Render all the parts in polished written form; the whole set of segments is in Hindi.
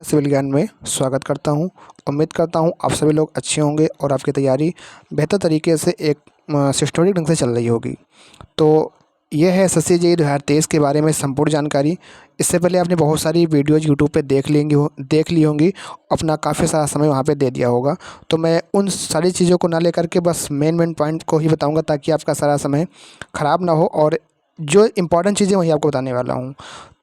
सिविल ज्ञान में स्वागत करता हूं। उम्मीद करता हूं आप सभी लोग अच्छे होंगे और आपकी तैयारी बेहतर तरीके से एक सिस्टमेटिक ढंग से चल रही होगी। तो यह है एसएससी जेईई 2023 के बारे में संपूर्ण जानकारी। इससे पहले आपने बहुत सारी वीडियोज़ यूट्यूब पे देख ली होंगी, अपना काफ़ी सारा समय वहाँ पे दे दिया होगा। तो मैं उन सारी चीज़ों को ना लेकर के बस मेन पॉइंट को ही बताऊँगा ताकि आपका सारा समय ख़राब ना हो और जो इम्पोर्टेंट चीज़ें वही आपको बताने वाला हूँ।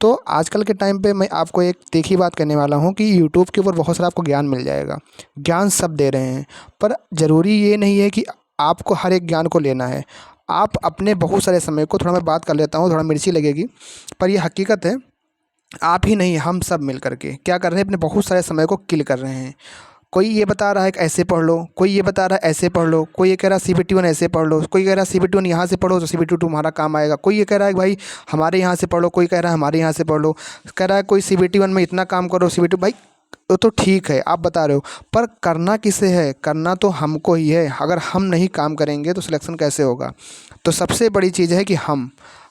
तो आजकल के टाइम पे मैं आपको एक तीखी बात कहने वाला हूँ कि यूट्यूब के ऊपर बहुत सारा आपको ज्ञान मिल जाएगा। ज्ञान सब दे रहे हैं, पर ज़रूरी ये नहीं है कि आपको हर एक ज्ञान को लेना है। आप अपने बहुत सारे समय को, थोड़ा मैं बात कर लेता हूँ, थोड़ा मिर्ची लगेगी, पर ये हकीकत है। आप ही नहीं, हम सब मिल कर के क्या कर रहे हैं, अपने बहुत सारे समय को किल कर रहे हैं। कोई ये बता रहा है कि ऐसे पढ़ लो, कोई ये बता रहा है ऐसे पढ़ लो, कोई ये कह रहा है CBT 1 ऐसे पढ़ लो, कोई कह रहा है CBT 1 यहाँ से पढ़ो तो CBT 2 तुम्हारा काम आएगा, कोई ये कह रहा है कि भाई हमारे यहाँ से पढ़ लो, कोई कह रहा है हमारे यहाँ से पढ़ लो, कह रहा है कोई CBT 1 में इतना काम करो, CBT भाई वो तो ठीक है आप बता रहे हो, पर करना किसे है? करना तो हमको ही है। अगर हम नहीं काम करेंगे तो सिलेक्शन कैसे होगा? तो सबसे बड़ी चीज़ है कि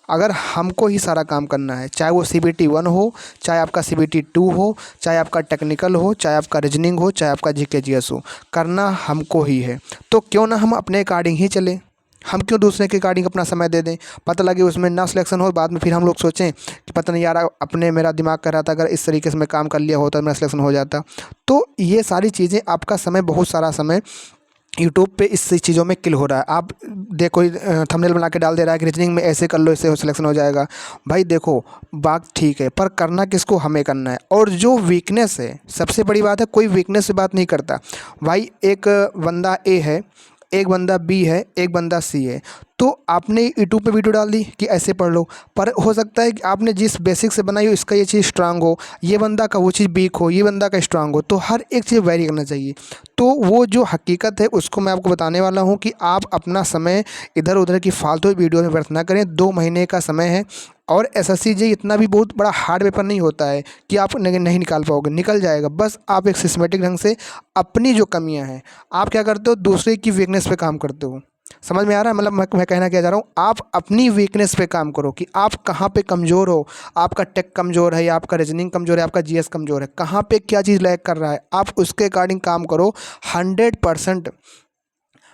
अगर हमको ही सारा काम करना है, चाहे वो CBT 1 हो, चाहे आपका CBT 2 हो, चाहे आपका टेक्निकल हो, चाहे आपका रीजनिंग हो, चाहे आपका GK GS हो, करना हमको ही है। तो क्यों ना हम अपने अकॉर्डिंग ही चलें। हम क्यों दूसरे के अकॉर्डिंग अपना समय दे दें? पता लगे उसमें ना सिलेक्शन हो, बाद में फिर हम लोग सोचें कि पता नहीं यार, अपने मेरा दिमाग कर रहा था अगर इस तरीके से मैं काम कर लिया होता तो मेरा सिलेक्शन हो जाता। तो ये सारी चीज़ें, आपका समय, बहुत सारा समय यूट्यूब पे इस चीज़ों में किल हो रहा है। आप देखो, थंबनेल बना के डाल दे रहा है कि रीजनिंग में ऐसे कर लो, इससे हो सिलेक्शन हो जाएगा। भाई देखो, बात ठीक है, पर करना किसको? हमें करना है। और जो वीकनेस है, सबसे बड़ी बात है, कोई वीकनेस से बात नहीं करता। भाई एक बंदा A है, एक बंदा B है, एक बंदा C है, तो आपने यूट्यूब पे वीडियो डाल दी कि ऐसे पढ़ लो, पर हो सकता है कि आपने जिस बेसिक से बनाई हो इसका ये चीज़ स्ट्रांग हो, ये बंदा का वो चीज़ वीक हो, ये बंदा का स्ट्रांग हो, तो हर एक चीज़ वैरी करना चाहिए। तो वो जो हकीकत है उसको मैं आपको बताने वाला हूँ कि आप अपना समय इधर उधर की फालतू वीडियो में व्यर्थ ना करें। 2 महीने का समय है और एसएससी जेईई इतना भी बहुत बड़ा हार्ड पेपर नहीं होता है कि आप नहीं निकाल पाओगे, निकल जाएगा। बस आप एक सिस्टमेटिक ढंग से अपनी जो कमियां हैं, आप क्या करते हो, दूसरे की वीकनेस पे काम करते हो। समझ में आ रहा है? मतलब मैं कहना क्या चाह रहा हूँ, आप अपनी वीकनेस पे काम करो कि आप कहाँ पे कमज़ोर हो। आपका टेक कमज़ोर है, या आपका रीजनिंग कमज़ोर है, आपका जीएस कमज़ोर है, कहाँ पे क्या चीज़ लैग कर रहा है, आप उसके अकॉर्डिंग काम करो। 100%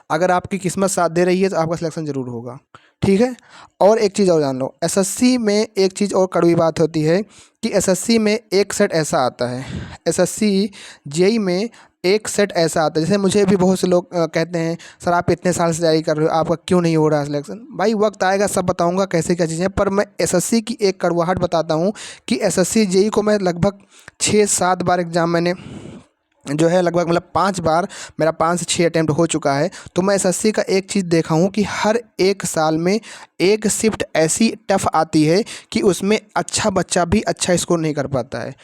अगर आपकी किस्मत साथ दे रही है तो आपका सिलेक्शन ज़रूर होगा। ठीक है? और एक चीज़ और जान लो, एसएससी में एक चीज़ और कड़वी बात होती है कि एसएससी में एक सेट ऐसा आता है, एसएससी जेईई में एक सेट ऐसा आता है। जैसे मुझे भी बहुत से लोग कहते हैं सर आप इतने साल से तैयारी कर रहे हो, आपका क्यों नहीं हो रहा सिलेक्शन? भाई वक्त आएगा, सब बताऊंगा कैसे क्या चीज़ें, पर मैं एसएससी की एक कड़वाहट बताता हूँ कि एसएससी जेईई को मैं लगभग 6-7 बार एग्ज़ाम मैंने जो है, लगभग मतलब 5 बार मेरा 5 से 6 अटैम्प्ट हो चुका है। तो मैं एसएससी का एक चीज़ देखा हूँ कि हर एक साल में एक शिफ्ट ऐसी टफ आती है कि उसमें अच्छा बच्चा भी अच्छा स्कोर नहीं कर पाता है।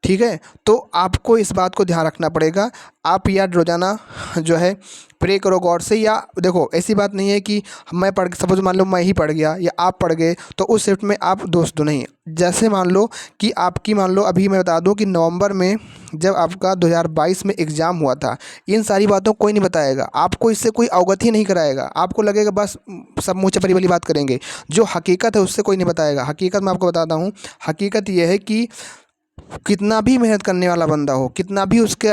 ठीक है? तो आपको इस बात को ध्यान रखना पड़ेगा। आप यार रोज़ाना जो है प्रे करो गॉड से। या देखो, ऐसी बात नहीं है कि मैं पढ़, सपोज मान लो मैं ही पढ़ गया या आप पढ़ गए तो उस शिफ्ट में आप दोस्त दो नहीं। जैसे मान लो कि आपकी, मान लो अभी मैं बता दूं कि नवंबर में जब आपका 2022 में एग्ज़ाम हुआ था, इन सारी बातों कोई नहीं बताएगा आपको, इससे कोई अवगत ही नहीं कराएगा। आपको लगेगा बस सब मुँह चपड़ी वाली बात करेंगे, जो हकीकत है उससे कोई नहीं बताएगा। हकीकत मैं आपको बताता हूँ। हकीकत यह है कि कितना भी मेहनत करने वाला बंदा हो, कितना भी उसके,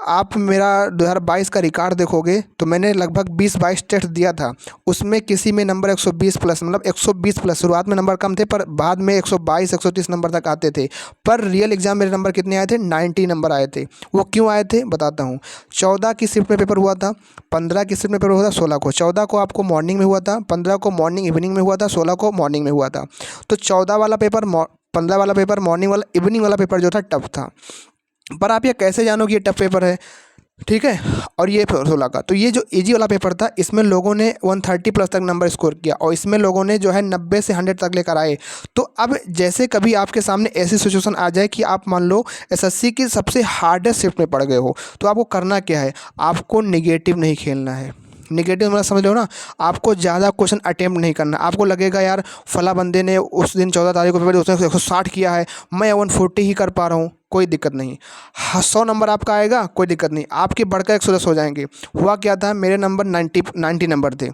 आप मेरा 2022 का रिकॉर्ड देखोगे तो मैंने लगभग 20-22 टेस्ट दिया था। उसमें किसी में नंबर 120 प्लस, मतलब 120 प्लस। शुरुआत में नंबर कम थे पर बाद में 122-130 नंबर तक आते थे। पर रियल एग्जाम मेरे नंबर कितने आए थे? 90 नंबर आए थे। वो क्यों आए थे बताता हूँ। 14 की शिफ्ट में पेपर हुआ था, 15 की शिफ्ट में पेपर हुआ था, 16 को, 14 को आपको मॉर्निंग में हुआ था, 15 को मॉर्निंग इवनिंग में हुआ था, 16 को मॉर्निंग में हुआ था। तो 14 वाला पेपर, 15 वाला पेपर मॉर्निंग वाला, इवनिंग वाला पेपर जो था टफ था। पर आप ये कैसे जानो कि ये टफ पेपर है? ठीक है? और ये 16 का, तो ये जो इजी वाला पेपर था इसमें लोगों ने 130 प्लस तक नंबर स्कोर किया और इसमें लोगों ने जो है 90 से 100 तक लेकर आए। तो अब जैसे कभी आपके सामने ऐसी सिचुएशन आ जाए कि आप मान लो एसएससी की सबसे हार्डेस्ट शिफ्ट में पड़ गए हो, तो आपको करना क्या है? आपको निगेटिव नहीं खेलना है। निगेटिव मतलब समझ लो ना, आपको ज़्यादा क्वेश्चन अटेम्प्ट नहीं करना। आपको लगेगा यार फला बंदे ने उस दिन 14 तारीख को पेपर उसने 160 किया है, मैं 140 ही कर पा रहा हूँ, कोई दिक्कत नहीं। 100 नंबर आपका आएगा, कोई दिक्कत नहीं, आपके बढ़कर 110 हो जाएंगे। हुआ क्या था, मेरे नंबर 90 नंबर थे।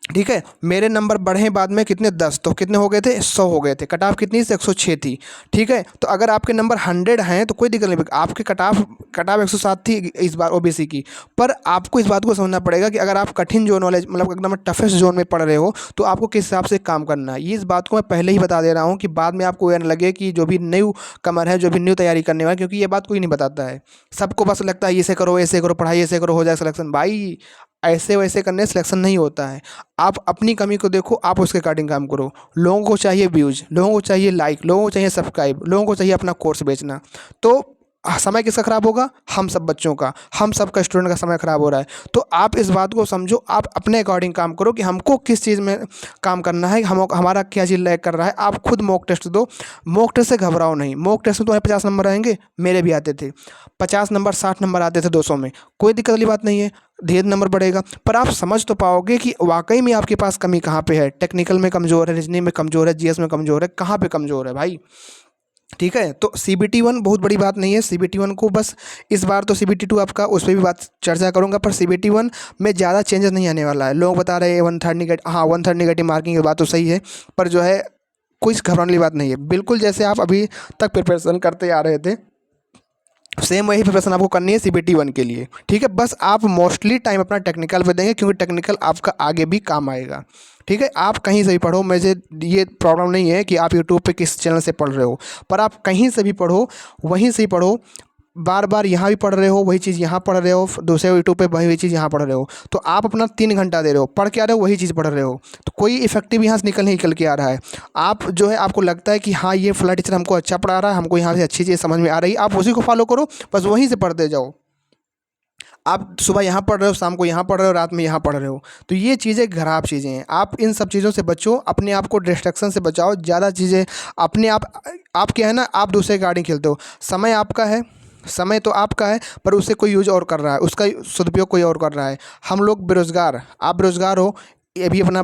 ठीक है, मेरे नंबर बढ़े बाद में कितने 10, तो कितने हो गए थे 100 हो गए थे। कट ऑफ कितनी से 106 थी। ठीक है, तो अगर आपके नंबर 100 हैं तो कोई दिक्कत नहीं, आपके कट ऑफ 107 थी इस बार ओबीसी की। पर आपको इस बात को समझना पड़ेगा कि अगर आप कठिन जोन वाले मतलब एकदम टफेस्ट जोन में पढ़ रहे हो तो आपको किस हिसाब से काम करना है। ये इस बात को मैं पहले ही बता दे रहा हूँ कि बाद में आपको यह न लगे कि जो भी न्यू कमर है, जो भी न्यू तैयारी करने वाला है, क्योंकि ये बात कोई नहीं बताता है। सबको बस लगता है ऐसे करो ऐसे करो, पढ़ाई ऐसे करो हो जाए सिलेक्शन। भाई ऐसे वैसे करने से सिलेक्शन नहीं होता है। आप अपनी कमी को देखो, आप उसके अकॉर्डिंग काम करो। लोगों को चाहिए व्यूज़, लोगों को चाहिए लाइक, लोगों को चाहिए सब्सक्राइब, लोगों को चाहिए अपना कोर्स बेचना। तो समय किसका ख़राब होगा? हम सब बच्चों का, हम सब का, स्टूडेंट का समय ख़राब हो रहा है। तो आप इस बात को समझो, आप अपने अकॉर्डिंग काम करो कि हमको किस चीज़ में काम करना है, हम हमारा क्या चीज़ लैग कर रहा है। आप खुद मॉक टेस्ट दो, मॉक टेस्ट से घबराओ नहीं। मॉक टेस्ट में तुम्हारे 50 नंबर आएंगे, मेरे भी आते थे 50 नंबर, 60 नंबर आते थे 200 में, कोई दिक्कत वाली बात नहीं है। धीरे नंबर बढ़ेगा, पर आप समझ तो पाओगे कि वाकई में आपके पास कमी कहाँ पे है। टेक्निकल में कमज़ोर है, रीजनिंग में कमज़ोर है, जीएस में कमज़ोर है, कहाँ पे कमज़ोर है भाई। ठीक है, तो CBT 1 बहुत बड़ी बात नहीं है। CBT 1 को बस इस बार तो CBT 2 आपका, उस पर भी बात चर्चा करूंगा, पर CBT 1 में ज़्यादा चेंजेस नहीं आने वाला है। लोग बता रहे हैं 1/3 निगेटिव, हाँ 1/3 निगेटिव मार्किंग की बात तो सही है, पर जो है कोई घबराने वाली बात नहीं है। बिल्कुल जैसे आप अभी तक प्रिपरेशन करते आ रहे थे, सेम वही प्रिपरेशन आपको करनी है CBT 1 के लिए। ठीक है, बस आप मोस्टली टाइम अपना टेक्निकल पे देंगे, क्योंकि टेक्निकल आपका आगे भी काम आएगा। ठीक है, आप कहीं से भी पढ़ो, मुझे ये प्रॉब्लम नहीं है कि आप यूट्यूब पे किस चैनल से पढ़ रहे हो, पर आप कहीं से भी पढ़ो, वहीं से ही पढ़ो। बार बार यहाँ भी पढ़ रहे हो वही चीज़ यहाँ पढ़ रहे हो, दूसरे यूट्यूब पे वही चीज़ यहाँ पढ़ रहे हो, तो आप अपना 3 घंटा दे रहे हो, पढ़ के आ रहे हो, वही चीज़ पढ़ रहे हो, तो कोई इफेक्टिव यहाँ से निकल के आ रहा है। आप जो है, आपको लगता है कि हाँ ये फला टीचर हमको अच्छा पढ़ा रहा है, हमको यहाँ से अच्छी चीज़ समझ में आ रही है, आप उसी को फॉलो करो, बस वहीं से पढ़ते जाओ। आप सुबह यहाँ पढ़ रहे हो, शाम को यहाँ पढ़ रहे हो, रात में यहाँ पढ़ रहे हो, तो ये चीज़ें खराब चीज़ें हैं। आप इन सब चीज़ों से बचो, अपने आप को डिस्ट्रैक्शन से बचाओ। ज़्यादा चीज़ें अपने आप क्या है ना, आप दूसरे की गाड़ी खेलते हो। समय आपका है, समय तो आपका है, पर उसे कोई यूज और कर रहा है, उसका सदुपयोग कोई और कर रहा है। हम लोग बेरोजगार, आप बेरोजगार हो, ये भी अपना,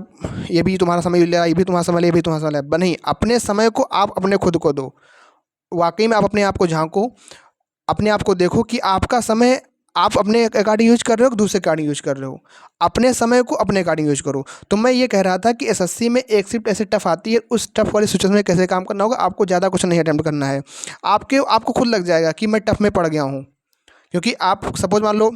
ये भी तुम्हारा समय ले रहा है, ये भी तुम्हारा समय ले, ये भी तुम्हारा समय ले। नहीं, अपने समय को आप अपने खुद को दो। वाकई में आप अपने आप को झांको, अपने आप को देखो कि आपका समय आप अपने अकॉर्डिंग यूज कर रहे हो कि दूसरे अकॉर्डिंग यूज कर रहे हो। अपने समय को अपने अकॉर्डिंग यूज करो। तो मैं ये कह रहा था कि एसएससी में एक शिफ्ट ऐसे टफ आती है, उस टफ वाली सिचुएशन में कैसे काम करना होगा। आपको ज़्यादा कुछ नहीं अटेम्प्ट करना है, आपको खुद लग जाएगा कि मैं टफ में पड़ गया हूँ। क्योंकि आप सपोज मान लो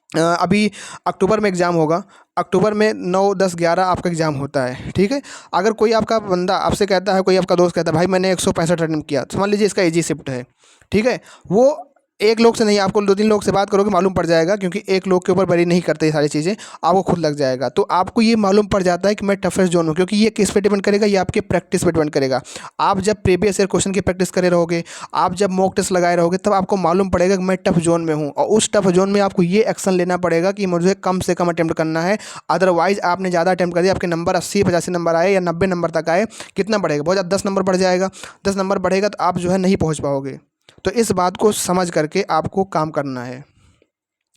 अभी अक्टूबर में एग्ज़ाम होगा, अक्टूबर में 9, 10, 11 आपका एग्ज़ाम होता है। ठीक है, अगर कोई आपका बंदा आपसे कहता है, कोई आपका दोस्त कहता है भाई मैंने 165 अटेम्प्ट किया, तो मान लीजिए इसका इजी शिफ्ट है। ठीक है, वो एक लोग से नहीं, आपको 2-3 लोग से बात करोगे मालूम पड़ जाएगा, क्योंकि एक लोग के ऊपर बरी नहीं करते ये सारी चीज़ें, आपको खुद लग जाएगा। तो आपको ये मालूम पड़ जाता है कि मैं टफेस्ट जोन हूँ, क्योंकि ये किस पे डिपेंड करेगा, ये आपके प्रैक्टिस पे डिपेंड करेगा। आप जब प्रीवियस ईयर क्वेश्चन की प्रैक्टिस करे रहोगे, आप जब मॉक टेस्ट लगाए रहोगे, तब आपको मालूम पड़ेगा कि मैं टफ जोन में हूँ, और उस टफ जोन में आपको ये एक्शन लेना पड़ेगा कि मुझे कम से कम अटेम्प्ट करना है। अदरवाइज आपने ज़्यादा अटेम्प्ट कर दिया, आपके नंबर 80-85 नंबर आए या 90 नंबर तक आए, कितना बढ़ेगा? बहुत ज़्यादा, 10 नंबर बढ़ जाएगा। 10 नंबर बढ़ेगा तो आप जो है नहीं पहुँच पाओगे। तो इस बात को समझ करके आपको काम करना है।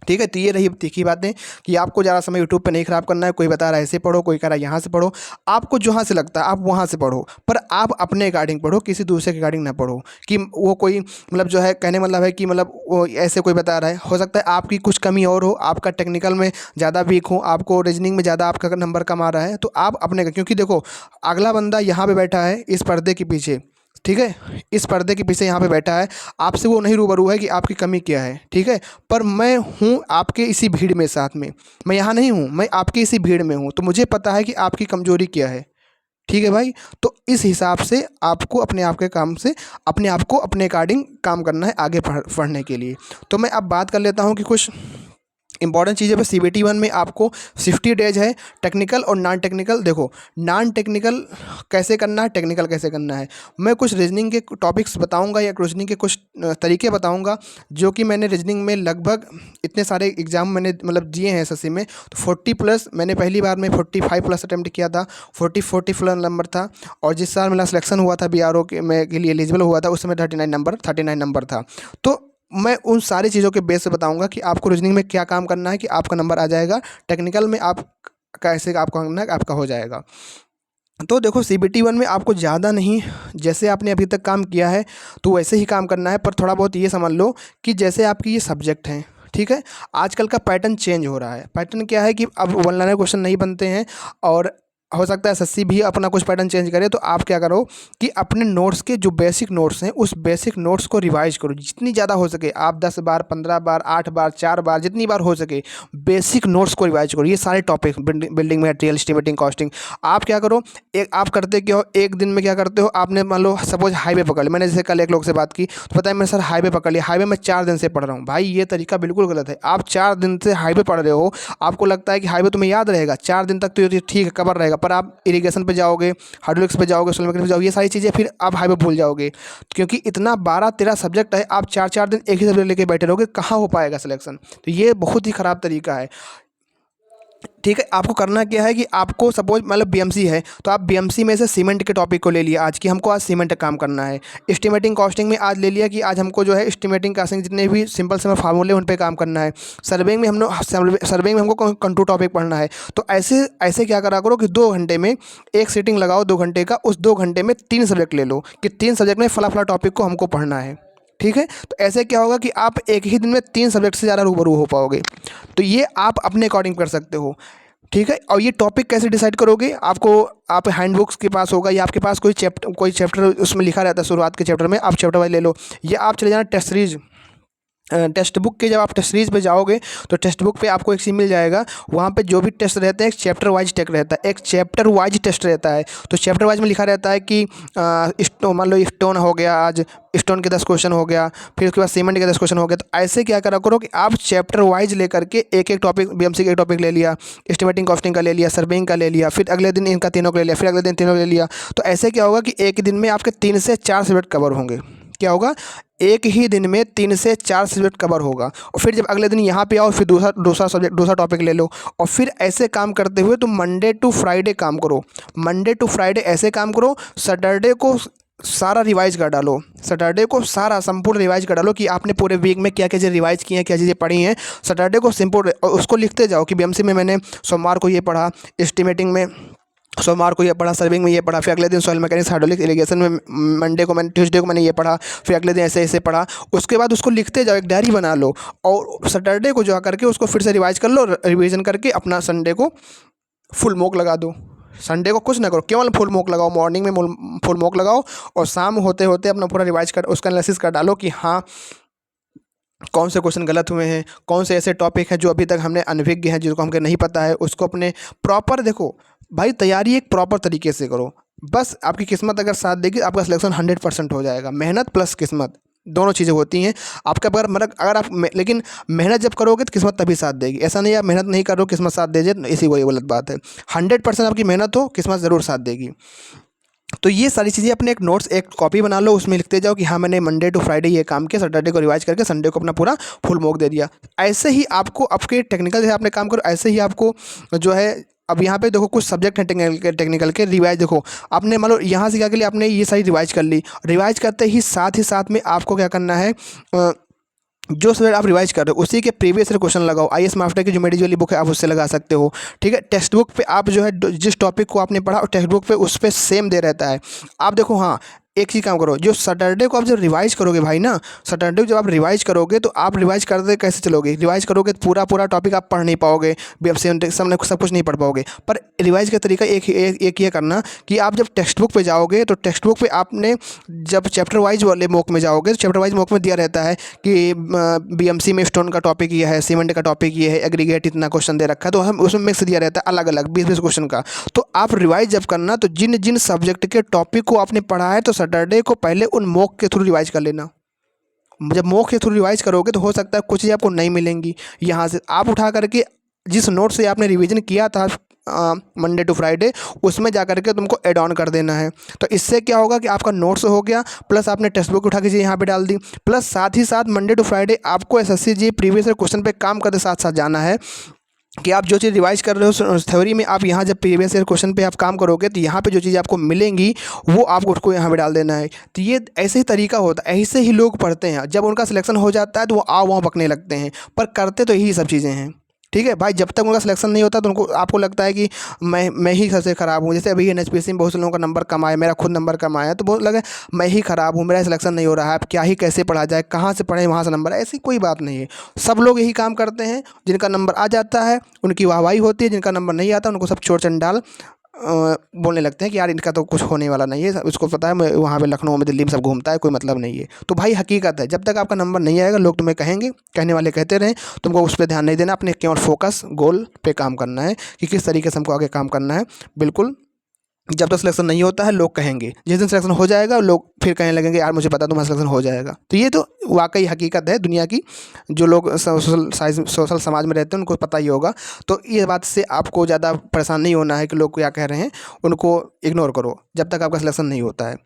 ठीक है, तो ये रही तीखी बातें कि आपको ज़्यादा समय यूट्यूब पे नहीं ख़राब करना है। कोई बता रहा है ऐसे पढ़ो, कोई कह रहा है यहाँ से पढ़ो, आपको जहाँ से लगता है आप वहाँ से पढ़ो, पर आप अपने अकॉर्डिंग पढ़ो, किसी दूसरे के अकॉर्डिंग ना पढ़ो। कि वो कोई मतलब जो है, कहने मतलब है कि मतलब वो ऐसे कोई बता रहा है, हो सकता है आपकी कुछ कमी और हो, आपका टेक्निकल में ज़्यादा वीक हो, आपको रीजनिंग में ज़्यादा आपका नंबर कम आ रहा है, तो आप अपने, क्योंकि देखो अगला बंदा यहाँ पर बैठा है इस पर्दे के पीछे, ठीक है, इस पर्दे के पीछे यहाँ पे बैठा है, आपसे वो नहीं रूबरू है कि आपकी कमी क्या है। ठीक है, पर मैं हूँ आपके इसी भीड़ में, साथ में मैं यहाँ नहीं हूँ, मैं आपके इसी भीड़ में हूँ, तो मुझे पता है कि आपकी कमजोरी क्या है। ठीक है भाई, तो इस हिसाब से आपको अपने आप के काम से अपने आप को अपने अकॉर्डिंग काम करना है आगे पढ़ने के लिए। तो मैं अब बात कर लेता हूँ कि कुछ इंपॉर्टेंट चीज़ें पे। CBT 1 में आपको 50 डेज है, टेक्निकल और नॉन टेक्निकल। देखो नॉन टेक्निकल कैसे करना है, टेक्निकल कैसे करना है, मैं कुछ रीजनिंग के टॉपिक्स बताऊंगा या रीजनिंग के कुछ तरीके बताऊंगा, जो कि मैंने रीजनिंग में लगभग इतने सारे एग्जाम मैंने मतलब दिए हैं एसएससी में, तो 40+, मैंने पहली बार में 45+ अटैम्प्ट किया था, 40+ नंबर था। और जिस साल मेरा सिलेक्शन हुआ था BRO के लिए एलिजिबल हुआ था, उस समय 39 नंबर था। तो मैं उन सारी चीज़ों के बेस पे बताऊंगा कि आपको रीजनिंग में क्या काम करना है कि आपका नंबर आ जाएगा, टेक्निकल में आप कैसे आपका करना है आपका हो जाएगा। तो देखो CBT 1 में आपको ज़्यादा नहीं, जैसे आपने अभी तक काम किया है तो वैसे ही काम करना है, पर थोड़ा बहुत ये समझ लो कि जैसे आपकी ये सब्जेक्ट हैं, ठीक है। आजकल का पैटर्न चेंज हो रहा है। पैटर्न क्या है कि अब वन लाइनर क्वेश्चन नहीं बनते हैं, और हो सकता है एसएससी भी अपना कुछ पैटर्न चेंज करे। तो आप क्या करो कि अपने नोट्स के जो बेसिक नोट्स हैं उस बेसिक नोट्स को रिवाइज करो जितनी ज़्यादा हो सके। आप 10 बार, 15 बार, 8 बार, 4 बार, जितनी बार हो सके बेसिक नोट्स को रिवाइज करो। ये सारे topic building material, estimating, costing. आप क्या करो, एक आप करते क्या हो, एक दिन में क्या करते हो, आपने मान लो सपोज हाईवे पकड़ लिया। मैंने जैसे कल एक लोग से बात की तो पता है मैंने सर हाईवे पकड़ लिया, हाईवे में 4 दिन से पढ़ रहा हूँ। भाई ये तरीका बिल्कुल गलत है। आप 4 दिन से हाईवे पढ़ रहे हो, आपको लगता है कि हाईवे तुम्हें याद रहेगा 4 दिन तक, तो ये ठीक है कवर रहेगा, पर आप इरिगेशन पे जाओगे, हाइड्रोलिक्स पे जाओगे, सोलर मैकेनिक्स पे जाओगे, ये सारी चीज़ें फिर आप हाईवे भूल जाओगे। क्योंकि इतना 12-13 सब्जेक्ट है, आप 4-4 दिन एक ही सब्जेक्ट लेके बैठे रहोगे, कहाँ हो पाएगा सिलेक्शन। तो ये बहुत ही ख़राब तरीका है। ठीक है, आपको करना क्या है कि आपको सपोज मतलब बीएमसी है तो आप बीएमसी में से सीमेंट के टॉपिक को ले लिया आज, कि हमको आज सीमेंट का काम करना है। एस्टिमेटिंग कॉस्टिंग में आज ले लिया कि आज हमको जो है एस्टिमेटिंग कास्टिंग जितने भी सिंपल सिंपल फार्मूले उन पे काम करना है। सर्वेइंग में सर्वेइंग में हमको कंट्रोल टॉपिक पढ़ना है। तो ऐसे ऐसे क्या करा करो कि 2 घंटे में एक सीटिंग लगाओ 2 घंटे का, उस 2 घंटे में 3 सब्जेक्ट ले लो कि 3 सब्जेक्ट में फला फला टॉपिक को हमको पढ़ना है। ठीक है, तो ऐसे क्या होगा कि आप एक ही दिन में 3 सब्जेक्ट से ज़्यादा रूबरू हो पाओगे। तो ये आप अपने अकॉर्डिंग कर सकते हो। ठीक है, और ये टॉपिक कैसे डिसाइड करोगे, आपको आप हैंड बुक्स के पास होगा या आपके पास कोई चैप्टर उसमें लिखा रहता है शुरुआत के चैप्टर में, आप चैप्टर वाइज ले लो। या आप चले जाना टेस्ट सीरीज, टेक्स्ट बुक के जब आप टेस्ट सीरीज पे जाओगे तो टेक्स्ट बुक पे आपको एक चीज़ मिल जाएगा, वहाँ पे जो भी टेस्ट रहते हैं एक चैप्टर वाइज टेक रहता है, एक चैप्टर वाइज टेस्ट रहता है। तो चैप्टर वाइज में लिखा रहता है कि मान लो स्टोन हो गया, आज स्टोन के 10 क्वेश्चन हो गया, फिर उसके बाद सीमेंट के 10 क्वेश्चन हो गया। तो ऐसे क्या करा करो कि आप चैप्टर वाइज लेकर के एक एक टॉपिक, बीएमसी का एक टॉपिक ले लिया, एस्टिमेटिंग कॉस्टिंग का ले लिया, सर्वेइंग का ले लिया, फिर अगले दिन इनका तीनों को ले लिया, फिर अगले दिन तीनों ले लिया। तो ऐसे क्या होगा कि एक दिन में आपके 3 से 4 सब्जेक्ट कवर होंगे। क्या होगा, एक ही दिन में 3 से 4 सब्जेक्ट कवर होगा। और फिर जब अगले दिन यहाँ पे आओ फिर दूसरा सब्जेक्ट, दूसरा टॉपिक ले लो। और फिर ऐसे काम करते हुए तुम मंडे टू फ्राइडे काम करो, मंडे टू फ्राइडे ऐसे काम करो। सैटरडे को सारा रिवाइज कर डालो, सैटरडे को सारा संपूर्ण रिवाइज कर डालो कि आपने पूरे वीक में क्या क्या चीज़ें रिवाइज की हैं, क्या चीज़ें पढ़ी हैं। सैटरडे को सिंपल उसको लिखते जाओ कि बीएमसी में मैंने सोमवार को ये पढ़ा, एस्टिमेटिंग में सोमवार को ये पढ़ा, सर्विंग में ये पढ़ा, फिर अगले दिन सॉइल मैकेनिक्स, हाइड्रोलिक्स, इरिगेशन में मंडे को मैंने, ट्यूसडे को मैंने ये पढ़ा, फिर अगले दिन ऐसे ऐसे पढ़ा। उसके बाद उसको लिखते जाओ, एक डायरी बना लो, और सैटरडे को जा करके उसको फिर से रिवाइज कर लो, रिवीजन करके अपना संडे को फुल मॉक लगा दो। संडे को कुछ ना करो, केवल फुल मॉक लगाओ, मॉर्निंग में फुल मॉक लगाओ, और शाम होते होते अपना पूरा रिवाइज कर उसका एनालिसिस कर डालो कि हाँ कौन से क्वेश्चन गलत हुए हैं, कौन से ऐसे टॉपिक हैं जो अभी तक हमने अनभिज्ञ हैं, जिसको हमको नहीं पता है, उसको अपने प्रॉपर देखो। भाई तैयारी एक प्रॉपर तरीके से करो, बस आपकी किस्मत अगर साथ देगी आपका सिलेक्शन 100% हो जाएगा। मेहनत प्लस किस्मत दोनों चीज़ें होती हैं आपका। अगर आप लेकिन मेहनत जब करोगे तो किस्मत तभी साथ देगी। ऐसा नहीं आप मेहनत नहीं करो किस्मत साथ दे जाए, इसी वही गलत बात है। 100% आपकी मेहनत हो, किस्मत ज़रूर साथ देगी। तो ये सारी चीज़ें अपने एक नोट्स, एक कॉपी बना लो, उसमें लिखते जाओ कि हाँ मैंने मंडे टू फ्राइडे ये काम किया, सैटरडे को रिवाइज करके संडे को अपना पूरा फुल मॉक दे दिया। ऐसे ही आपको आपके टेक्निकल जैसे आपने काम करो, ऐसे ही आपको जो है अब यहाँ पे देखो कुछ सब्जेक्ट हैं टेक्निकल के रिवाइज। देखो आपने मान लो यहाँ से क्या के लिए आपने ये सारी रिवाइज कर ली, रिवाइज करते ही साथ में आपको क्या करना है, जो सब्जेक्ट आप रिवाइज कर रहे हो उसी के प्रीवियस ईयर क्वेश्चन लगाओ। आईएएस मास्टर की जो मेरी वाली बुक है आप उससे लगा सकते हो। ठीक है, टेक्स्ट बुक पे आप जो है जिस टॉपिक को आपने पढ़ा टेक्स्ट बुक पे उस पर सेम दे रहता है। आप देखो हाँ एक चीज़ काम करो, जो सैटरडे को आप जब रिवाइज करोगे भाई ना, सैटरडे को जब आप रिवाइज करोगे तो आप रिवाइज करते कैसे चलोगे, रिवाइज करोगे तो पूरा टॉपिक आप पढ़ नहीं पाओगे, सब कुछ नहीं पढ़ पाओगे। पर रिवाइज का तरीका एक ये करना कि आप जब टेक्स्ट बुक पे जाओगे तो टेक्स्ट बुक पे आपने जब चैप्टर वाइज वाले मॉक में जाओगे तो चैप्टर वाइज मॉक में दिया रहता है कि बीएमसी में स्टोन का टॉपिक ये है, सीमेंट का टॉपिक ये है, एग्रीगेट इतना क्वेश्चन दे रखा है, तो हम उसमें मिक्स दिया रहता है अलग अलग 20-20 क्वेश्चन का। तो आप रिवाइज जब करना तो जिन जिन सब्जेक्ट के टॉपिक को आपने पढ़ा है तो सैटरडे को पहले उन मॉक के थ्रू रिवाइज कर लेना। जब मॉक के थ्रू रिवाइज करोगे तो हो सकता है कुछ चीज़ें आपको नहीं मिलेंगी, यहाँ से आप उठा करके जिस नोट से आपने रिवीजन किया था मंडे टू फ्राइडे उसमें जा करके तुमको एड ऑन कर देना है। तो इससे क्या होगा कि आपका नोट्स हो गया, प्लस आपने टेक्स्ट बुक उठा के यहाँ पे डाल दी, प्लस साथ ही साथ मंडे टू फ्राइडे आपको एसएससी जी प्रीवियस क्वेश्चन पे काम करते साथ साथ जाना है कि आप जो चीज़ रिवाइज कर रहे हो थ्योरी में, आप यहाँ जब प्रीवियस ईयर क्वेश्चन पे आप काम करोगे तो यहाँ पे जो चीज़ आपको मिलेंगी वो आपको उसको यहाँ पे डाल देना है। तो ये ऐसे ही तरीका होता है, ऐसे ही लोग पढ़ते हैं। जब उनका सिलेक्शन हो जाता है तो वो वहाँ बकने लगते हैं, पर करते तो यही सब चीज़ें हैं। ठीक है भाई, जब तक उनका सिलेक्शन नहीं होता तो उनको आपको लगता है कि मैं ही सबसे ख़राब हूँ। जैसे अभी एनएचपीसी में बहुत से लोगों का नंबर कम आया, मेरा खुद नंबर कम आया, तो बहुत लगे मैं ही ख़राब हूँ, मेरा सिलेक्शन नहीं हो रहा है, अब क्या ही कैसे पढ़ा जाए, कहाँ से पढ़ें वहाँ से नंबर। ऐसी कोई बात नहीं है, सब लोग यही काम करते हैं। जिनका नंबर आ जाता है उनकी वाहवाही होती है, जिनका नंबर नहीं आता उनको सब चोर चंडाल बोलने लगते हैं कि यार इनका तो कुछ होने वाला नहीं है, उसको पता है मैं वहाँ पे लखनऊ में दिल्ली में सब घूमता है, कोई मतलब नहीं है। तो भाई हकीकत है, जब तक आपका नंबर नहीं आएगा लोग तुम्हें कहेंगे, कहने वाले कहते रहें, तुमको उस पर ध्यान नहीं देना, अपने केवल फोकस गोल पे काम करना है कि किस तरीके से हमको आगे काम करना है। बिल्कुल, जब तक सिलेक्शन नहीं होता है लोग कहेंगे, जिस दिन सिलेक्शन हो जाएगा लोग फिर कहने लगेंगे यार मुझे पता तुम्हारा सिलेक्शन हो जाएगा। तो ये तो वाकई हकीकत है दुनिया की, जो लोग सोशल समाज में रहते हैं उनको पता ही होगा। तो ये बात से आपको ज़्यादा परेशान नहीं होना है कि लोग क्या कह रहे हैं, उनको इग्नोर करो जब तक आपका सिलेक्शन नहीं होता है।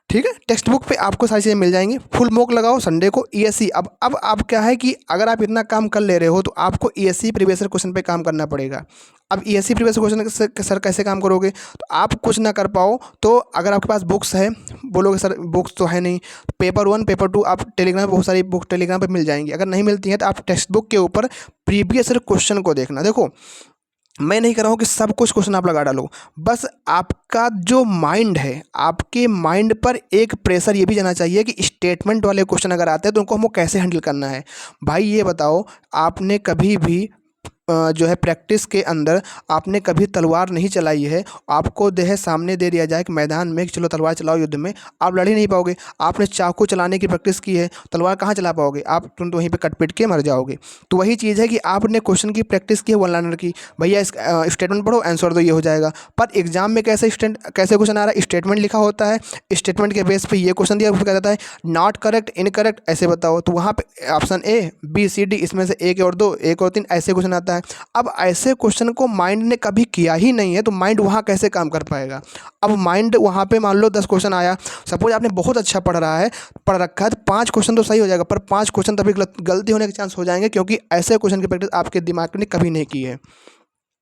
ठीक है, टेक्स्ट बुक पे आपको सारी चीज़ें मिल जाएंगी। फुल मॉक लगाओ संडे को ईएससी। अब आप क्या है कि अगर आप इतना काम कर ले रहे हो तो आपको ईएससी प्रीवियस ईयर क्वेश्चन पे काम करना पड़ेगा। अब ईएससी प्रीवियस क्वेश्चन सर कैसे काम करोगे, तो आप कुछ ना कर पाओ तो अगर आपके पास बुक्स है, बोलोगे सर बुक्स तो है नहीं, पेपर 1 पेपर 2 आप टेलीग्राम पे बहुत सारी बुक टेलीग्राम पे मिल जाएंगी। अगर नहीं मिलती हैं तो आप टेक्स्ट बुक के ऊपर प्रीवियस ईयर क्वेश्चन को देखना। देखो मैं नहीं कह रहा हूँ कि सब कुछ क्वेश्चन आप लगा डालो, बस आपका जो माइंड है, आपके माइंड पर एक प्रेशर ये भी जाना चाहिए कि स्टेटमेंट वाले क्वेश्चन अगर आते हैं तो उनको हमको कैसे हैंडल करना है। भाई ये बताओ, आपने कभी भी जो है प्रैक्टिस के अंदर आपने कभी तलवार नहीं चलाई है, आपको देह सामने दे दिया जाए कि मैदान में कि चलो तलवार चलाओ युद्ध में, आप लड़ ही नहीं पाओगे। आपने चाकू चलाने की प्रैक्टिस की है, तलवार कहाँ चला पाओगे आप, तुम तो वहीं पे कट पिट के मर जाओगे। तो वही चीज़ है कि आपने क्वेश्चन की प्रैक्टिस की है वन लाइनर की, भैया इस स्टेटमेंट पढ़ो आंसर दो ये हो जाएगा। पर एग्जाम में कैसे क्वेश्चन आ रहा है, स्टेटमेंट लिखा होता है, स्टेटमेंट के बेस पर ये क्वेश्चन दिया, उसमें क्या जाता है नॉट करेक्ट इनकरेक्ट ऐसे बताओ, तो वहाँ पे option A B C D इसमें से एक और दो एक और तीन ऐसे क्वेश्चन आता है। अब ऐसे क्वेश्चन को माइंड ने कभी किया ही नहीं है तो माइंड वहाँ कैसे काम कर पाएगा। अब माइंड वहाँ पे मान लो 10 क्वेश्चन आया, सपोज आपने बहुत अच्छा पढ़ रहा है, पढ़ रखा है, तो 5 क्वेश्चन तो सही हो जाएगा, पर 5 क्वेश्चन तभी गलती होने के चांस हो जाएंगे क्योंकि ऐसे क्वेश्चन की प्रैक्टिस आपके दिमाग ने कभी नहीं की है।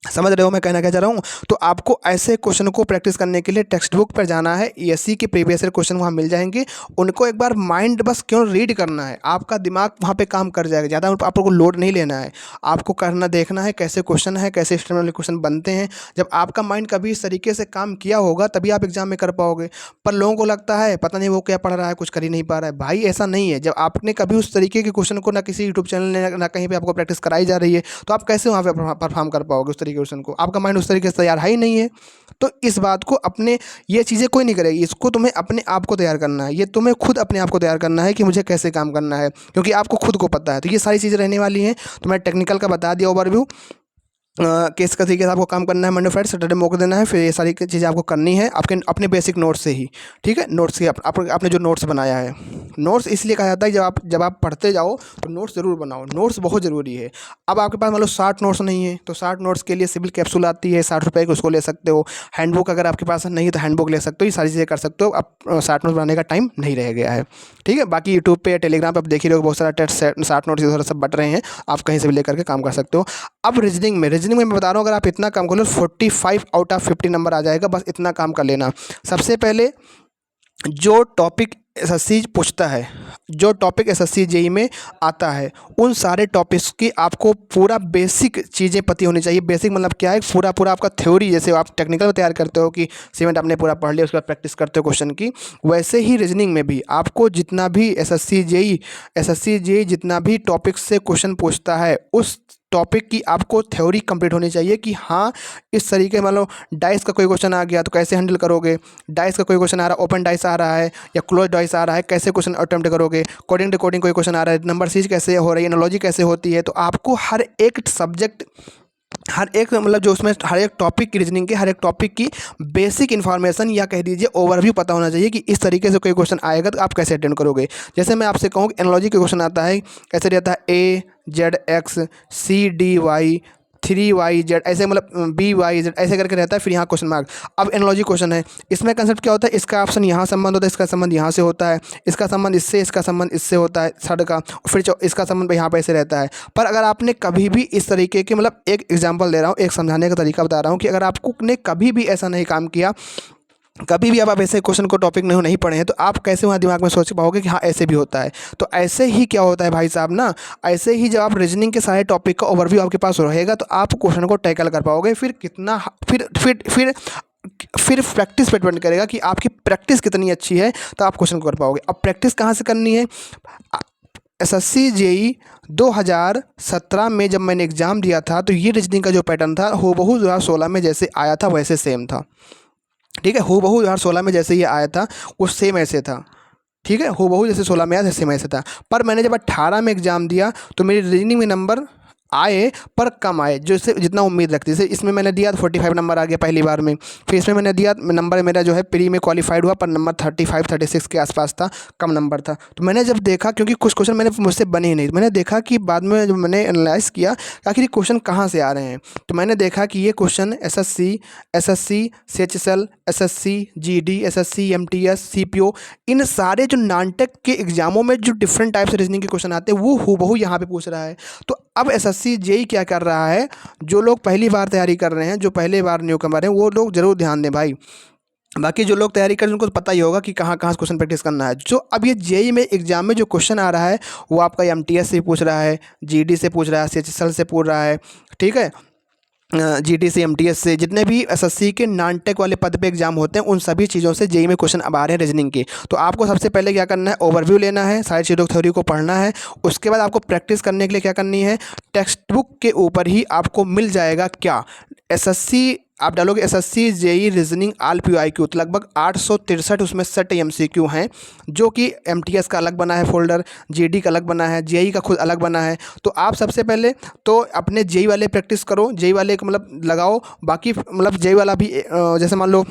समझ रहे हो मैं कहना क्या चाह रहा हूँ। तो आपको ऐसे क्वेश्चन को प्रैक्टिस करने के लिए टेक्स्ट बुक पर जाना है, ईएससी के प्रीवियस ईयर क्वेश्चन वहाँ मिल जाएंगे, उनको एक बार माइंड बस क्यों रीड करना है, आपका दिमाग वहाँ पे काम कर जाएगा। ज़्यादा आपको लोड नहीं लेना है, आपको करना देखना है कैसे क्वेश्चन है, कैसे स्टेटमेंट वाले क्वेश्चन बनते हैं। जब आपका माइंड कभी इस तरीके से काम किया होगा तभी आप एग्जाम में कर पाओगे। पर लोगों को लगता है पता नहीं वो क्या पढ़ रहा है, कुछ कर ही नहीं पा रहा है। भाई ऐसा नहीं है, जब आपने कभी उस तरीके के क्वेश्चन को ना किसी यूट्यूब चैनल ने ना कहीं पर आपको प्रैक्टिस कराई जा रही है, तो आप कैसे वहाँ पर परफॉर्म कर पाओगे उस तरीके के क्वेश्चन को, आपका उस तरीके से तैयार है ही नहीं है। तो इस बात को अपने, ये चीज़ें कोई नहीं करेगी, इसको तुम्हें अपने आप को तैयार करना है, ये तुम्हें खुद अपने आप को तैयार करना है कि मुझे कैसे काम करना है, क्योंकि आपको खुद को पता है। तो ये सारी चीज़ें रहने वाली हैं। तो मैं टेक्निकल का बता दिया ओवरव्यू, किस तरीके से आपको काम करना है, मंडे फ्राइडे सैटरडे मौका देना है, फिर ये सारी चीज़ें आपको करनी है आपके अपने बेसिक नोट्स से ही। ठीक है, नोट्स से आपने जो नोट्स बनाया है, नोट्स इसलिए कहा जाता है जब आप पढ़ते जाओ तो नोट्स ज़रूर बनाओ, नोट्स बहुत ज़रूरी है। अब आपके पास मान लो 60 नोट्स नहीं है तो 60 नोट्स के लिए सिविल कैप्सूल आती है 60 रुपये की, उसको ले सकते हो। हैंडबुक अगर आपके पास नहीं है तो हैंडबुक ले सकते हो, ये सारी चीज़ें कर सकते हो। अब 60 नोट्स बनाने का टाइम नहीं रह गया है। ठीक है, बाकी यूट्यूब पे टेलीग्राम पे आप देख ही रहे हो बहुत सारा टेस्ट 60 नोट्स इधर सब बट रहे हैं, आप कहीं से भी लेकर के काम कर सकते हो। अब रीजनिंग में मैं बता रहा हूँ, अगर आप इतना काम कर लो 45 आउट ऑफ 50 नंबर आ जाएगा, बस इतना काम कर लेना। सबसे पहले जो टॉपिक एसएससी पूछता है, जो टॉपिक एसएससी जेई में आता है, उन सारे टॉपिक्स की आपको पूरा बेसिक चीज़ें पता होनी चाहिए। बेसिक मतलब क्या है, पूरा आपका थ्योरी, जैसे आप टेक्निकल में तैयार करते हो कि सीमेंट आपने पूरा पढ़ लिया उसके बाद प्रैक्टिस करते हो क्वेश्चन की, वैसे ही रीजनिंग में भी आपको जितना भी एसएससी जेई जितना भी टॉपिक से क्वेश्चन पूछता है उस टॉपिक की आपको थ्योरी कंप्लीट होनी चाहिए कि हाँ इस तरीके मान लो डाइस का कोई क्वेश्चन आ गया तो कैसे हैंडल करोगे, डाइस का कोई क्वेश्चन आ रहा है, ओपन डाइस आ रहा है या क्लोज डाइस आ रहा है, कैसे क्वेश्चन अटेम्प्ट करोगे, कोडिंग डिकोडिंग कोई क्वेश्चन आ रहा है, नंबर सीरीज कैसे हो रही है, एनालॉजी कैसे होती है। तो आपको हर एक सब्जेक्ट, हर एक मतलब जो उसमें हर एक टॉपिक की रीजनिंग के हर एक टॉपिक की बेसिक इन्फॉर्मेशन या कह दीजिए ओवरव्यू पता होना चाहिए कि इस तरीके से कोई क्वेश्चन आएगा तो आप कैसे अटेंड करोगे। जैसे मैं आपसे कहूँ कि एनालॉजी का क्वेश्चन आता है, कैसे रहता है A Z X C D Y 3YZ ऐसे, मतलब BYZ ऐसे करके रहता है, फिर यहाँ क्वेश्चन मार्क। अब एनालॉजी क्वेश्चन है, इसमें कंसेप्ट क्या होता है, इसका ऑप्शन यहाँ संबंध होता है, इसका संबंध यहाँ से होता है, इसका संबंध इससे, इसका संबंध इससे होता है थर्ड का, फिर इसका संबंध यहाँ पे ऐसे रहता है। पर अगर आपने कभी भी इस तरीके के, मतलब एक एग्जाम्पल दे रहा हूँ, एक समझाने का तरीका बता रहा हूँ कि अगर आपको ने कभी भी ऐसा नहीं काम किया कभी भी अब आप ऐसे क्वेश्चन को टॉपिक नहीं पढ़े हैं तो आप कैसे वहाँ दिमाग में सोच पाओगे कि हाँ ऐसे भी होता है। तो ऐसे ही क्या होता है भाई साहब ना, ऐसे ही जब आप रीजनिंग के सारे टॉपिक का ओवरव्यू आपके पास रहेगा तो आप क्वेश्चन को टैकल कर पाओगे। फिर कितना फिर प्रैक्टिस पे डिपेंड करेगा कि आपकी प्रैक्टिस कितनी अच्छी है, तो आप क्वेश्चन को कर पाओगे। अब प्रैक्टिस कहाँ से करनी है? एसएससी जेई 2017 में जब मैंने एग्ज़ाम दिया था तो ये रीजनिंग का जो पैटर्न था हूबहू 2016 में जैसे आया था वैसे सेम था। ठीक है, हूबहू 2016 में जैसे ये आया था वो सेम ऐसे था। ठीक है, हूबहू जैसे 16 में आया सेम ऐसे था। पर मैंने जब 18 में एग्ज़ाम दिया तो मेरी रीजनिंग में नंबर आए पर कम आए, जो इससे जितना उम्मीद रखती थी। इसमें मैंने दिया तो 45 नंबर आ गया पहली बार में। फिर इसमें मैंने दिया नंबर मेरा जो है प्री में क्वालिफाइड हुआ पर नंबर 35-36 के आसपास था, कम नंबर था। तो मैंने जब देखा, क्योंकि कुछ क्वेश्चन मैंने मुझसे बने ही नहीं, तो मैंने देखा कि बाद में जब मैंने एनालाइज़ किया आखिर ये क्वेश्चन कहाँ से आ रहे हैं, तो मैंने देखा कि ये question SSC CHSL, SSC GD, SSC MTS, CPO, इन सारे जो नानटेक के एग्जामों में जो डिफरेंट टाइप से रीजनिंग के क्वेश्चन आते हैं वो हूबहू यहाँ पे पूछ रहा है। तो अब एसएससी जेई क्या कर रहा है, जो लोग पहली बार तैयारी कर रहे हैं, जो पहले बार न्यू कमर हैं, वो लोग ज़रूर ध्यान दें भाई। बाकी जो लोग तैयारी कर रहे हैं उनको तो पता ही होगा कि कहाँ कहाँ से क्वेश्चन प्रैक्टिस करना है। जो अब ये जेई में एग्जाम में जो क्वेश्चन आ रहा है वो आपका एमटीएस से पूछ रहा है, जीडी से पूछ रहा है, सीएचएसएल से पूछ रहा है। ठीक है, जीडी से, एमटीएस से, जितने भी एसएससी के नॉन-टेक वाले पद पे एग्जाम होते हैं उन सभी चीज़ों से जेई में क्वेश्चन अब आ रहे हैं रीजनिंग के। तो आपको सबसे पहले क्या करना है, ओवरव्यू लेना है, सारी चीज़ों की थ्योरी को पढ़ना है। उसके बाद आपको प्रैक्टिस करने के लिए क्या करनी है, टेक्स्ट बुक के ऊपर ही आपको मिल जाएगा क्या, एसएससी आप डालोगे एसएससी जेई रीजनिंग आल पीआईक्यू, तो लगभग 863 उसमें सेट एमसीक्यू हैं, जो कि एमटीएस का अलग बना है फोल्डर, जीडी का अलग बना है, जेई का खुद अलग बना है। तो आप सबसे पहले तो अपने जेई वाले प्रैक्टिस करो, जेई वाले को मतलब लगाओ। बाकी मतलब जेई वाला भी जैसे मान लो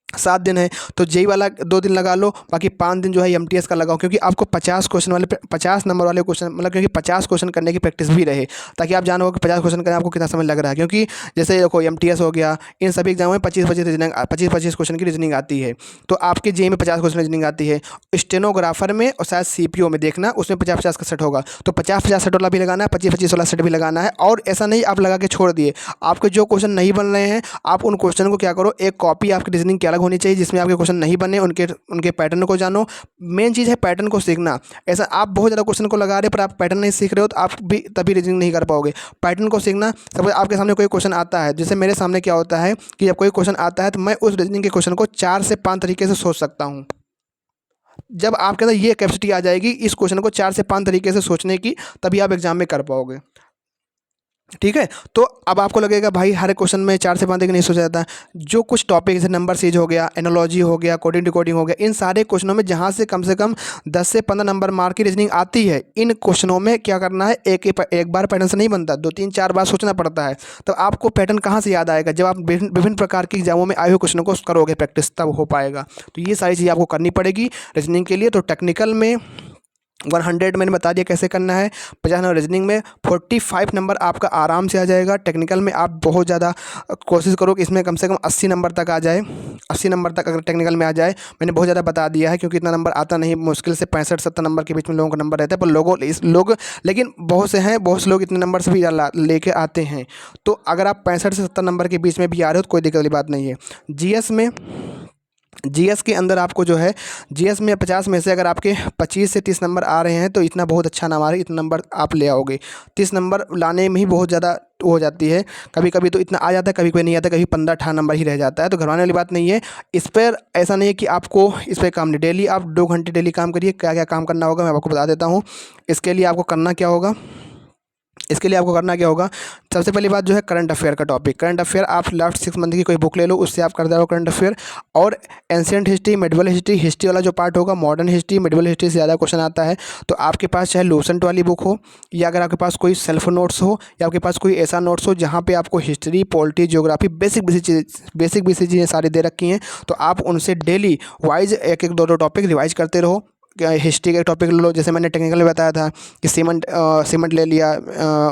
7 दिन है तो जेई वाला 2 दिन लगा लो, बाकी 5 दिन जो है एमटीएस का लगाओ, क्योंकि आपको 50 क्वेश्चन वाले 50 नंबर वाले क्वेश्चन मतलब क्योंकि 50 क्वेश्चन करने की प्रैक्टिस भी रहे, ताकि आप जानो कि 50 क्वेश्चन करने आपको कितना समय लग रहा है। क्योंकि जैसे देखो एमटीएस हो गया, इन सभी एग्जामों में 25-25 क्वेश्चन की रीजनिंग आती है, तो आपके जेई में 50 क्वेश्चन रीजनिंग आती है। स्टेनोग्राफर में और शायद सीपीओ में देखना, उसमें 50-50 का सेट होगा, तो 50-50 सेट वाला भी लगाना है, 25-25 वाला सेट भी लगाना है। और ऐसा नहीं आप लगा के छोड़ दिए, आपके जो क्वेश्चन नहीं बन रहे हैं आप उन क्वेश्चन को क्या करो, एक कॉपी आपकी रीजनिंग की अलग होनी चाहिए जिसमें आपके क्वेश्चन नहीं बने, उनके पैटर्न को जानो। मेन चीज़ है पैटर्न को सीखना। ऐसा आप बहुत ज़्यादा क्वेश्चन को लगा रहे हो पर आप पैटर्न नहीं सीख रहे हो तो आप भी तभी रीजनिंग नहीं कर पाओगे। पैटर्न को सीखना, सपोज आपके सामने कोई क्वेश्चन आता है, जैसे मेरे सामने क्या होता है कि जब कोई क्वेश्चन आता है तो मैं उस रीजनिंग के क्वेश्चन को 4 से 5 तरीके से सोच सकता हूँ। जब आपके अंदर ये कैपेसिटी आ जाएगी इस क्वेश्चन को 4 से 5 तरीके से सोचने की, तभी आप एग्जाम में कर पाओगे। ठीक है, तो अब आपको लगेगा भाई हर क्वेश्चन में 4 से 5 तक नहीं सोचा जाता। जो कुछ टॉपिक जैसे नंबर सीरीज हो गया, एनालॉजी हो गया, कोडिंग डिकोडिंग हो गया, इन सारे क्वेश्चनों में जहाँ से कम 10 से 15 नंबर मार्क की रीजनिंग आती है, इन क्वेश्चनों में क्या करना है, एक बार पैटर्न से नहीं बनता, 2-3-4 बार सोचना पड़ता है। तो आपको पैटर्न कहाँ से याद आएगा, जब आप विभिन्न प्रकार की एग्जामों में आए हुए क्वेश्चनों को करोगे प्रैक्टिस, तब हो पाएगा। तो ये सारी चीज़ें आपको करनी पड़ेगी रीजनिंग के लिए। तो टेक्निकल में 100 मैंने बता दिया कैसे करना है, 50 नंबर रीजनिंग में, 45 नंबर आपका आराम से आ जाएगा। टेक्निकल में आप बहुत ज़्यादा कोशिश करो कि इसमें कम से कम 80 नंबर तक आ जाए। 80 नंबर तक अगर टेक्निकल में आ जाए, मैंने बहुत ज़्यादा बता दिया है क्योंकि इतना नंबर आता नहीं, मुश्किल से 65-70 नंबर के बीच में लोगों का नंबर रहता है। पर लोग लेकिन बहुत से लोग इतने नंबर से भी लेके आते हैं। तो अगर आप 65 से 70 नंबर के बीच में भी आ रहे हो तो कोई दिक्कत वाली बात नहीं है। जीएस के अंदर आपको जो है, जीएस में 50 में से अगर आपके 25 से 30 नंबर आ रहे हैं तो इतना बहुत अच्छा नाम आ रहा है, इतना नंबर आप ले आओगे। 30 नंबर लाने में ही बहुत ज़्यादा हो जाती है, कभी कभी तो इतना आ जाता है, कभी कभी नहीं आता, कभी 15-18 नंबर ही रह जाता है। तो घबराने वाली बात नहीं है। इस पर ऐसा नहीं है कि आपको इस पर काम नहीं, डेली आप 2 घंटे डेली काम करिए। क्या क्या काम करना होगा मैं आपको बता देता हूँ। इसके लिए आपको करना क्या होगा, सबसे पहली बात जो है करंट अफेयर का टॉपिक। करंट अफेयर आप लास्ट 6 मंथ की कोई बुक ले लो, उससे आप कर दो करंट अफेयर। और ancient history, medieval history, history वाला जो पार्ट होगा, मॉडर्न हिस्ट्री, मेडिवल हिस्ट्री से ज़्यादा क्वेश्चन आता है। तो आपके पास चाहे लूसेंट वाली बुक हो, या अगर आपके पास कोई सेल्फ नोट्स हो, या आपके पास कोई ऐसा नोट्स हो जहाँ पर आपको हिस्ट्री, पॉलिटी, ज्योग्राफी, बेसिक चीज़ें सारी दे रखी हैं, तो आप उनसे डेली वाइज 1-1, 2-2 टॉपिक रिवाइज करते रहो। हिस्ट्री का एक टॉपिक ले लो, जैसे मैंने टेक्निकल में बताया था कि सीमेंट ले लिया,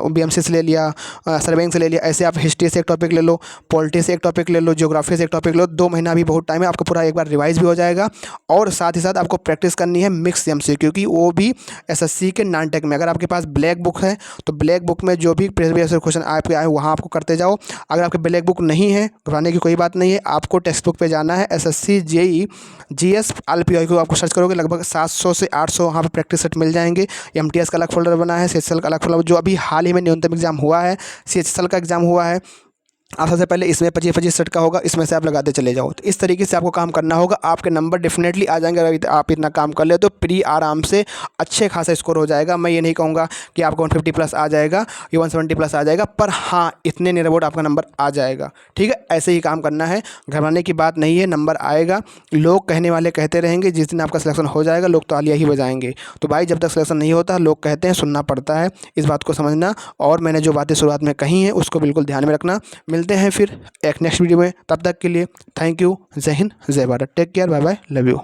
बीएमसी से ले लिया, सर्वेइंग से ले लिया। ऐसे आप हिस्ट्री से एक टॉपिक ले लो, पॉलिटी से एक टॉपिक ले लो, ज्योग्राफी से एक टॉपिक ले लो। 2 महीना भी बहुत टाइम है, आपको पूरा एक बार रिवाइज भी हो जाएगा। और साथ ही साथ आपको प्रैक्टिस करनी है मिक्स एमसीक्यू, क्योंकि वो भी एसएससी के नॉन टेक में। अगर आपके पास ब्लैक बुक है तो ब्लैक बुक में जो भी प्रीवियस क्वेश्चन आपके आए वहाँ आपको करते जाओ। अगर आपके ब्लैक बुक नहीं है, घबराने की कोई बात नहीं है, आपको टेक्स्ट बुक पे जाना है। एसएससी जेई जीएस आरपीआई को आपको सर्च करोगे, लगभग 700 से 800 वहाँ पे प्रैक्टिस सेट मिल जाएंगे। एमटीएस का अलग फोल्डर बना है, सीएचएसएल का अलग फोल्डर, जो अभी हाल ही में न्यूनतम एग्जाम हुआ है, सीएचएसएल का एग्जाम हुआ है। आप सबसे पहले इसमें 25-25 सेट का होगा, इसमें से आप लगाते चले जाओ। तो इस तरीके से आपको काम करना होगा, आपके नंबर डेफिनेटली आ जाएंगे। अगर आप इतना काम कर ले तो प्री आराम से अच्छे खासा स्कोर हो जाएगा। मैं ये नहीं कहूँगा कि आपको 150 प्लस आ जाएगा या 170 प्लस आ जाएगा, पर हाँ इतने नियर अबाउट आपका नंबर आ जाएगा। ठीक है, ऐसे ही काम करना है, घबराने की बात नहीं है, नंबर आएगा। लोग कहने वाले कहते रहेंगे, जिस दिन आपका सिलेक्शन हो जाएगा लोग तालियां ही बजाएंगे। तो भाई जब तक सिलेक्शन नहीं होता लोग कहते हैं, सुनना पड़ता है, इस बात को समझना। और मैंने जो बातें शुरुआत में कही हैं उसको बिल्कुल ध्यान में रखना। मिलते हैं फिर एक नेक्स्ट वीडियो में, तब तक के लिए थैंक यू। जय हिंद, जय Bharat, take care, bye bye, love you.